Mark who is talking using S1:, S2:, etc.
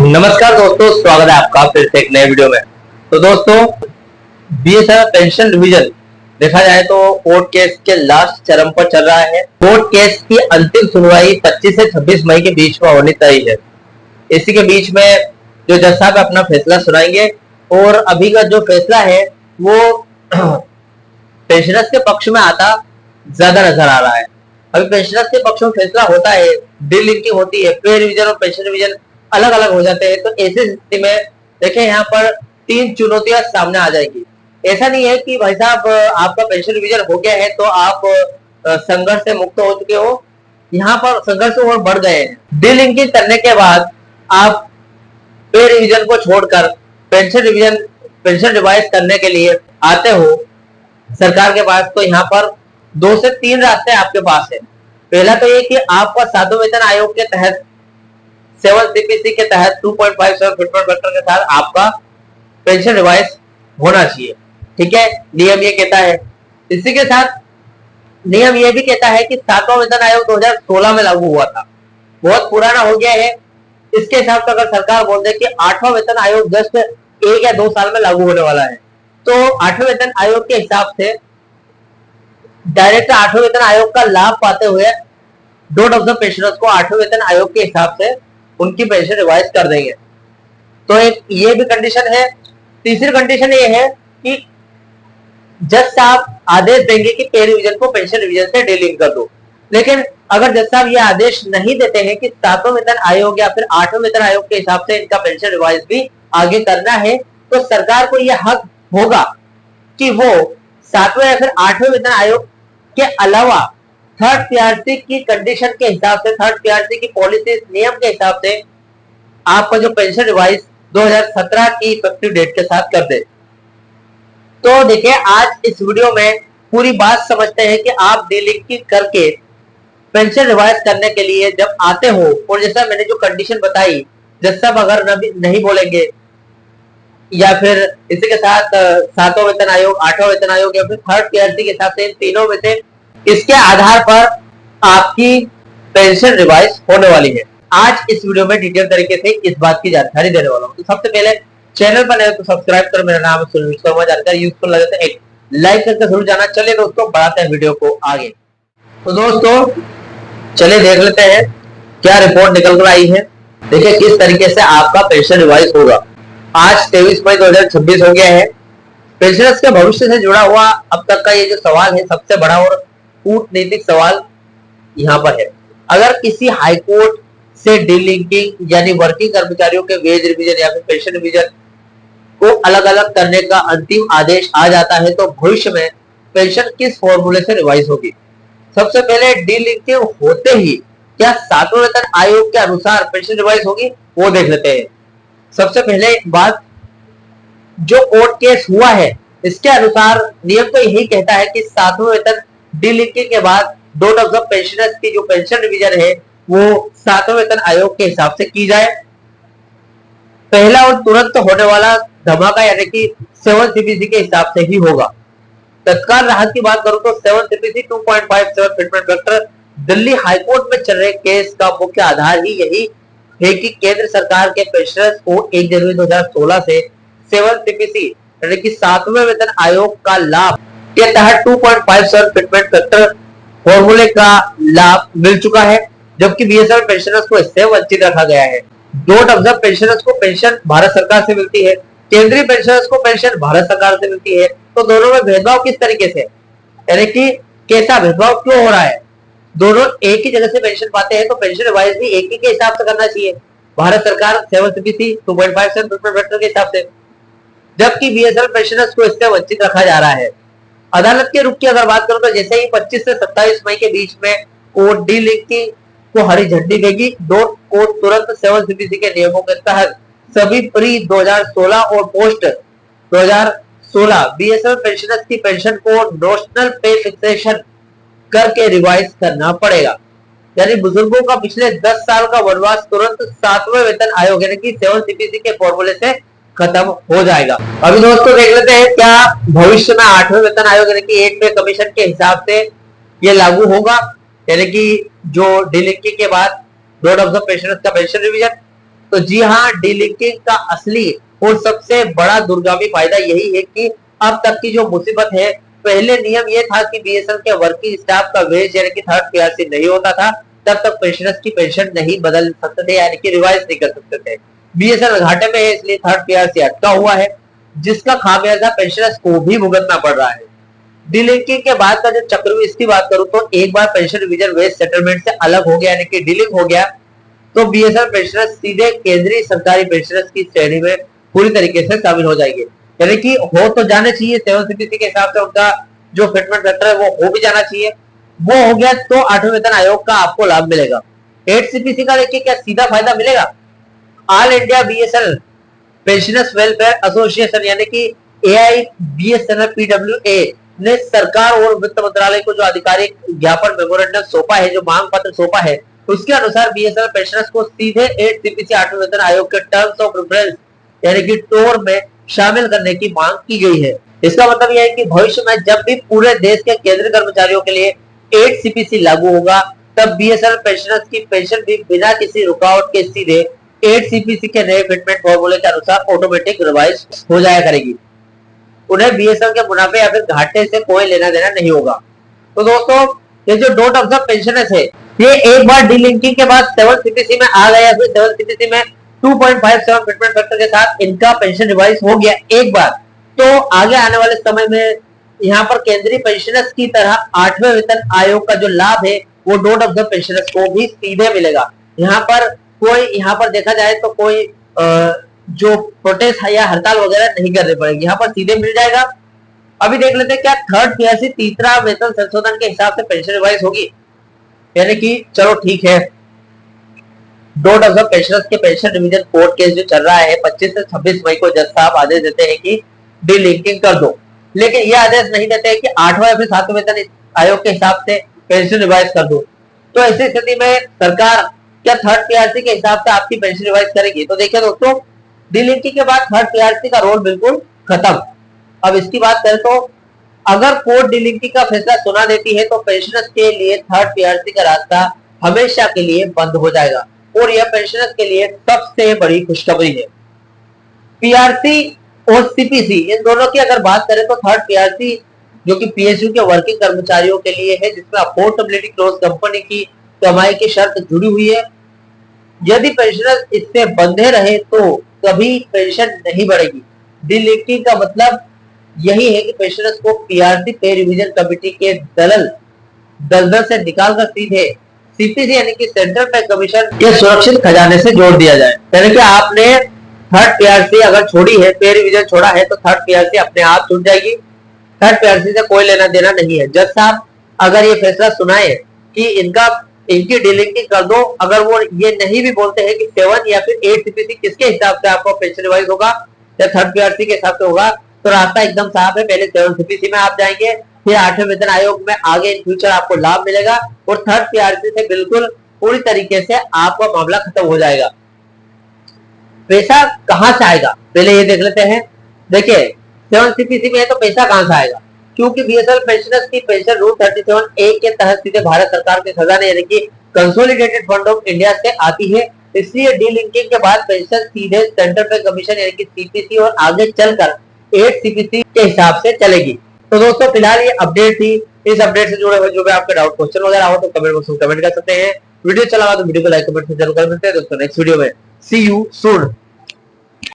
S1: नमस्कार दोस्तों, स्वागत है आपका फिर से एक नए वीडियो में। तो दोस्तों, बीएसएफ पेंशन रिवीजन देखा जाए तो कोर्ट केस के लास्ट चरण पर चल रहा है। कोर्ट केस की अंतिम सुनवाई 25 से 26 मई के बीच में होनी तय है। इसी के बीच में जो जज साहब अपना फैसला सुनाएंगे और अभी का जो फैसला है वो पेंशनर्स के पक्ष में आता ज्यादा नजर आ रहा है। अभी पेंशनर्स के पक्ष में फैसला होता है, डीलिंकिंग होती है, पे रिवीजन और पेंशन रिवीजन अलग अलग हो जाते हैं। तो ऐसी स्थिति में देखें, यहाँ पर 3 चुनौतियां सामने आ जाएगी। ऐसा नहीं है कि भाई साहब आपका पेंशन रिवीजन हो गया है तो आप संघर्ष से मुक्त हो चुके हो। यहाँ पर संघर्ष और बढ़ गए हैं। डीलिंकिंग करने के बाद आप पे रिवीजन को छोड़कर पेंशन रिवाइज करने के लिए आते हो सरकार के पास। तो यहाँ पर 2 से 3 रास्ते आपके पास है। पहला तो ये कि आपका 7वें वेतन आयोग के तहत 7 सीपीसी के तहत 2.57 फिटमेंट फैक्टर के साथ आपका पेंशन रिवाइज होना चाहिए। ठीक है, नियम ये कहता है। इसी के साथ नियम ये भी कहता है कि 7वां वेतन आयोग 2016 में लागू हुआ था, बहुत पुराना हो गया है। इसके हिसाब से अगर सरकार बोल दे कि 8वां वेतन आयोग जस्ट 1 या 2 साल में लागू होने वाला है, तो 8वें वेतन आयोग के हिसाब से डायरेक्ट 8वें वेतन आयोग का लाभ पाते हुए डॉट ऑफ द पेंशनर्स को 8वें वेतन आयोग के हिसाब से उनकी पेंशन रिवाइज कर देंगे। तो एक ये भी कंडीशन है। तीसरी कंडीशन ये है कि जज साहब आदेश देंगे कि पे रिवीजन को पेंशन रिवीजन से डीलिंक कर दो। लेकिन अगर जज साहब ये आदेश नहीं देते हैं कि 7वां वेतन आयोग या फिर 8वें वेतन आयोग के हिसाब से इनका पेंशन रिवाइज भी आगे करना है, तो सरकार को यह हक होगा कि वो 7वें या फिर 8वें वेतन आयोग के अलावा थर्ड पीआरसी की कंडीशन के हिसाब से, थर्ड पीआरसी की पॉलिसी नियम के हिसाब से आपका जो पेंशन रिवाइज 2017 की इफेक्टिव डेट के साथ कर दे। तो देखिए, आज इस वीडियो में पूरी बात समझते हैं कि आप डीलिंकिंग करके पेंशन रिवाइज करने के लिए जब आते हो, और जैसा मैंने जो कंडीशन बताई, जज साहब अगर नहीं बोलेंगे या फिर इसी के साथ 7वां वेतन आयोग, 8वां वेतन आयोग या फिर थर्ड पीआरसी के हिसाब से इन तीनों में से इसके आधार पर आपकी पेंशन रिवाइज होने वाली है। आज इस वीडियो में डिटेल तरीके से इस बात की जानकारी देने वाला हूं। तो सबसे पहले चैनल पर नए तो सब्सक्राइब करो। मेरा नाम है सुनील शर्मा। जानकारी यूजफुल लगे तो एक लाइक करके जरूर जाना। चलिए दोस्तों, बढ़ाते हैं वीडियो को आगे। तो दोस्तों, चलिए देख लेते हैं क्या रिपोर्ट निकल कर आई है। देखिए किस तरीके से आपका पेंशन रिवाइज होगा। आज 23 मई 2026 हो गया है। पेंशनर्स के भविष्य से जुड़ा हुआ अब तक का ये जो सवाल है, सबसे बड़ा और कूटनीतिक सवाल यहाँ पर है। अगर किसी हाईकोर्ट से डीलिंकिंग यानी वर्किंग कर्मचारियों के वेज रिवीजन या फिर पेंशन रिवीजन को अलग अलग करने का अंतिम आदेश आ जाता है, तो भविष्य में पेंशन किस फॉर्मूले से रिवाइज होगी। सबसे पहले डीलिंकिंग होते ही क्या 7वें वेतन आयोग के अनुसार पेंशन रिवाइज होगी, वो देख लेते हैं। सबसे पहले बात, जो कोर्ट केस हुआ है इसके अनुसार नियम तो यही कहता है कि 7वें वेतन डीलिंकिंग के बाद डॉट ऑफ द पेंशनर्स की जो पेंशन रिवीजन है वो 7वें वेतन आयोग के हिसाब से की जाए। पहला और तुरंत होने वाला धमाका यानी कि 7 सीपीसी के हिसाब से ही होगा। तत्काल राहत की बात करूं तो 7 CPC 2.57 fitment factor Delhi high court में चल रहे केस का मुख्य आधार ही यही है कि केंद्र सरकार के पेंशनर्स को 1 जनवरी 2016 से 7 सीपीसी यानी कि 7वें वेतन आयोग का लाभ के तहत 2.57 फिटमेंट फैक्टर फॉर्मूले का लाभ मिल चुका है, जबकि बीएसएफ पेंशनर्स को इससे वंचित रखा गया है। डॉट ऑफ द पेंशनर्स को पेंशन भारत सरकार से मिलती है, केंद्रीय पेंशनर्स को पेंशन भारत सरकार से मिलती है। तो दोनों में भेदभाव किस तरीके से, यानी कि कैसा भेदभाव क्यों हो रहा है। दोनों एक ही जगह से पेंशन पाते हैं, तो पेंशन रिवाइज भी एक ही के हिसाब से करना चाहिए। भारत सरकार 7 सीपीसी 2.57 फिटमेंट फैक्टर के हिसाब से, जबकि बीएसएफ पेंशनर्स को इससे वंचित रखा जा रहा है। अदालत के रुख की अगर बात करूं तो जैसे ही 25 से 27 मई के बीच में कोर्ट डीलिंकिंग को हरी झंडी देगी, कोर्ट तुरंत 7 सीपीसी के नियमों के तहत सभी प्री 2016 और पोस्ट 2016 बीएसएफ पेंशनर्स की पेंशन को नोशनल पे फिक्सेशन करके रिवाइज करना पड़ेगा। यानी बुजुर्गों का पिछले 10 साल का वनवास तुरंत 7वें वेतन आयोग यानी कि 7 सीपीसी के फॉर्मूले से खत्म हो जाएगा। अभी दोस्तों देख लेते हैं क्या भविष्य में 8वें वेतन आयोग यानी कि 8 पे कमीशन के हिसाब से ये लागू होगा, यानी कि जो डीलिंकिंग के बाद डॉट ऑफ द पेंशनर्स का पेंशन रिवीजन तो जी हाँ, डीलिंकिंग का असली और सबसे बड़ा दूरगामी फायदा यही है कि अब तक की जो मुसीबत है, पहले नियम ये था कि बीएसएनएल के वर्किंग स्टाफ का वेज यानी कि थर्ड पीआरसी नहीं होता था, तब तक पेंशनर्स की पेंशन नहीं बदल सकते थे यानी कि रिवाइज नहीं कर सकते थे। बीएसएनएल घाटे में है इसलिए थर्ड पीआरसी अटका हुआ है, जिसका खामियाजा पेंशनर्स को भी भुगतना पड़ रहा है। डीलिंकिंग के बाद का जो चक्रव्यूह, इसकी बात करूं तो एक बार पेंशन रिवीजन वेज सेटलमेंट से अलग हो गया यानी कि डीलिंक हो गया, तो बीएसएनएल पेंशनर्स सीधे केंद्रीय सरकारी पेंशनर्स की श्रेणी में पूरी तरीके से शामिल हो जाएंगे। यानी कि हो तो जाने चाहिए 7CPC के हिसाब से, उनका जो फिटमेंट फैक्टर है वो हो भी जाना चाहिए। वो हो गया तो 8वें वेतन आयोग का आपको लाभ मिलेगा। 8CPC का देखिए क्या सीधा फायदा मिलेगा। All India BSNL pensioners welfare association यानी कि AIBSNLPWA ने सरकार और वित्त मंत्रालय को जो आधिकारिक ज्ञापन मेमोरेंडम सौंपा है, जो मांग पत्र सौंपा है, उसके अनुसार बीएसएनएल पेंशनर्स को सीधे 8CPC 8वें वेतन आयोग के टर्म्स ऑफ रेफरेंस यानी कि टोर में शामिल करने की मांग की गई है। इसका मतलब यह है कि भविष्य में जब भी पूरे देश के केंद्रीय कर्मचारियों के लिए 8CPC लागू होगा, तब बीएसएनएल पेंशनर्स की पेंशन भी बिना किसी रुकावट के सीधे 8CPC के नए फिटमेंट फॉर्मूले के अनुसार ऑटोमेटिक रिवाइज हो जाया करेगी। उन्हें बीएसएनएल के मुनाफे या फिर घाटे से कोई लेना देना नहीं होगा। तो दोस्तों, ये जो डोंट ऑब्जर्व पेंशनर्स है, ये एक बार डीलिंकिंग के बाद 7CPC में आ गया, फिर 7CPC में 2.57 फिटमेंट फैक्टर के साथ इनका पेंशन रिवाइज हो गया एक बार, तो आगे आने वाले समय में यहाँ पर केंद्रीय पेंशनर्स की तरह 8वें वेतन आयोग का जो लाभ है वो डोंट ऑब्जर्व पेंशनर्स को भी सीधे मिलेगा। यहाँ पर देखा जाए तो कोई जो प्रोटेस्ट है या हड़ताल वगैरह नहीं करनी पड़ेगी, यहाँ पर सीधे मिल जाएगा। अभी देख लेते हैं क्या थर्ड पीआरसी तीसरा वेतन संशोधन के हिसाब से पेंशन रिवाइज होगी, यानी कि चलो ठीक है। डोंट ऑब्जर्व पेंशनर्स के पेंशन रिवीजन कोर्ट केस जो चल रहा है, 25 से 26 मई को जज साहब आदेश देते हैं कि डीलिंकिंग कर दो, लेकिन यह आदेश नहीं देते हैं कि 8वां या फिर 7वें वेतन आयोग के हिसाब से पेंशन रिवाइज कर दो। तो ऐसी स्थिति में सरकार क्या थर्ड पीआरसी के हिसाब से आपकी पेंशन रिवाइज करेगी? तो देखिए दोस्तों, डीलिंकिंग के बाद थर्ड पीआरसी का रोल बिल्कुल खत्म। अब इसकी बात करें तो अगर कोर्ट डीलिंकिंग का फैसला सुना देती है तो पेंशनर्स के लिए थर्ड पीआरसी का रास्ता हमेशा के लिए बंद हो जाएगा, और यह पेंशनर्स के लिए सबसे बड़ी खुशखबरी है। पीआरसी और सीपीसी इन दोनों की अगर बात करें तो थर्ड पीआरसी जो कि पीएसयू के वर्किंग कर्मचारियों के लिए है, जिसमें अफोर्डेबिलिटी क्लॉज कंपनी की कमाई की शर्त जुड़ी हुई है। यदि पेंशनर इससे बंधे रहे तो कभी पेंशन नहीं बढ़ेगी। डीलिंकिंग का मतलब यही है कि पेंशनर्स को पीआरसी पे रिवीजन कमेटी के दलदल से निकालकर सीधे सीपीसी यानी कि सेंट्रल पे कमीशन के सुरक्षित खजाने से जोड़ दिया जाए। यानी कि आपने थर्ड पीआरसी अगर छोड़ी है, पे रिवीजन छोड़ा है, तो थर्ड पीआरसी अपने आप छूट जाएगी। थर्ड पीआरसी से कोई लेना देना नहीं है। जज साहब अगर ये फैसला सुनाए कि इनकी डीलिंकिंग कर दो, अगर वो ये नहीं भी बोलते हैं कि 7 या फिर 8CPC किसके हिसाब से आपको पेंशन रिवाइज होगा या थर्ड पीआरसी के हिसाब से होगा, तो रास्ता एकदम साफ है। पहले 7CPC में आप जाएंगे, फिर 8वें वेतन आयोग में आगे इन फ्यूचर आपको लाभ मिलेगा, और थर्ड पीआरसी से बिल्कुल पूरी तरीके से आपका मामला खत्म हो जाएगा। पैसा कहां से आएगा पहले ये देख लेते हैं। देखिए 7CPC में है तो पैसा कहां से आएगा, क्योंकि बीएसएनएल पेंशनर्स की पेंशन रूल 37A के तहत सीधे भारत सरकार के खजाने यानी कि कंसोलिडेटेड फंड ऑफ इंडिया से आती है। इसलिए डीलिंकिंग के बाद पेंशन सीधे सेंट्रल पे कमीशन यानी कि सीपीसी और आगे चलकर 8CPC के हिसाब से चलेगी। तो दोस्तों फिलहाल ये अपडेट थी। इस अपडेट से जुड़े हुए जो भी आपके डाउट क्वेश्चन वगैरह हो तो कमेंट बॉक्स में कमेंट कर सकते हैं। वीडियो चला तो वीडियो को लाइक कमेंट जरूर कर सकते हैं। दोस्तों नेक्स्ट वीडियो में सी यू सून।